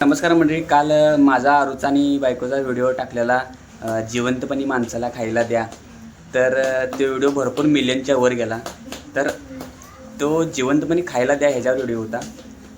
नमस्कार मंडळी. काल माझा आरुचा आणि बायकोचा व्हिडिओ टाकलेला जिवंतपणी माणसाला खायला द्या. तर तो व्हिडिओ भरपूर मिलियनच्या वर गेला. तर तो जिवंतपणी खायला द्या ह्याच्यावर व्हिडिओ होता.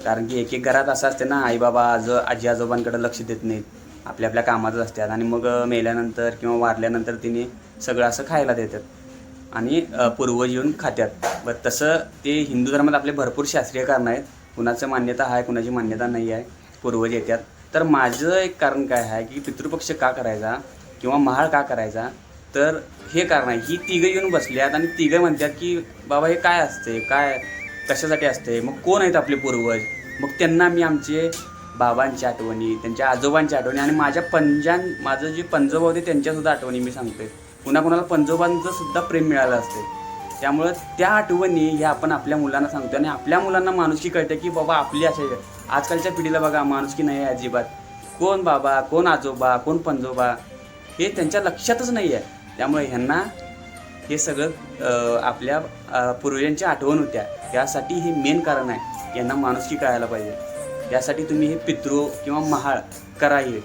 कारण की एक एक घरात असं असते ना, आई बाबा आजी आजोबांकडे लक्ष देत नाहीत, आपल्या आपल्या कामातच असतात आणि मग मेल्यानंतर किंवा वारल्यानंतर तिने सगळं असं खायला देतात आणि पूर्वज येऊन खात्यात. बरं, तसं ते हिंदू धर्मात आपले भरपूर शास्त्रीय कारणं आहेत. कुणाचं मान्यता आहे, कुणाची मान्यता नाही आहे, पूर्वज येतात. तर माझं एक कारण काय आहे की पितृपक्ष का करायचा किंवा महाळ का करायचा, तर हे कारण आहे. ही तिघं येऊन बसल्यात आणि तिघं म्हणतात की बाबा हे काय असते, काय कशासाठी असते, मग कोण आहेत आपले पूर्वज. मग त्यांना मी आमचे बाबांच्या आठवणी, त्यांच्या आजोबांच्या आठवणी आणि माझं जे पंजोबा होते त्यांच्यासुद्धा आठवणी मी सांगतोय. कुणाकुणाला पंजोबांचं सुद्धा प्रेम मिळालं असते. त्यामुळं त्या आठवणी ह्या आपण आपल्या मुलांना सांगतो आणि आपल्या मुलांना माणुसकी कळते की बाबा आपली असे. आजकालच्या पिढीला बघा माणुसकी नाही आहे अजिबात. कोण बाबा, कोण आजोबा, कोण पंजोबा हे त्यांच्या लक्षातच नाही आहे. त्यामुळे ह्यांना हे सगळं आपल्या पूर्वजांची आठवण होत्या, यासाठी हे मेन कारण आहे. यांना माणुसकी कळायला पाहिजे, यासाठी तुम्ही हे पितृ किंवा महाळ करा. हे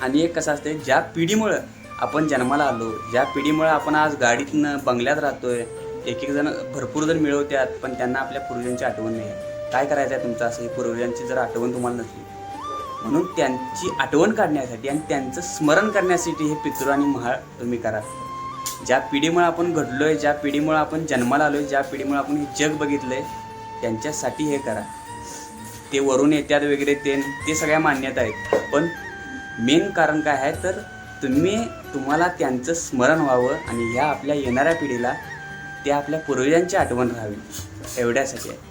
आणि एक कसं असते, ज्या पिढीमुळं आपण जन्माला आलो, ज्या पिढीमुळे आपण आज गाडीतनं बंगल्यात राहतोय, एक जण भरपूर जण मिळवतात पण त्यांना आपल्या पूर्वजांची आठवण नाही आहे. काय करायचं आहे तुमचं असं, ही पूर्वजांची जर आठवण तुम्हाला नसली, म्हणून त्यांची आठवण काढण्यासाठी आणि त्यांचं स्मरण करण्यासाठी हे पितृ आणि महाळ तुम्ही करा. ज्या पिढीमुळे आपण घडलोय, ज्या पिढीमुळे आपण जन्माला आलोय, ज्या पिढीमुळे आपण हे जग बघितलंय, त्यांच्यासाठी हे करा. ते वरून येतात वगैरे ते सगळ्या मान्यता आहेत, पण मेन कारण काय आहे तर तुम्हाला त्यांचं स्मरण व्हावं आणि ह्या आपल्या येणाऱ्या पिढीला त्या आपल्या पूर्वजांची आठवण राहावी, एवढ्यासाठी आहे.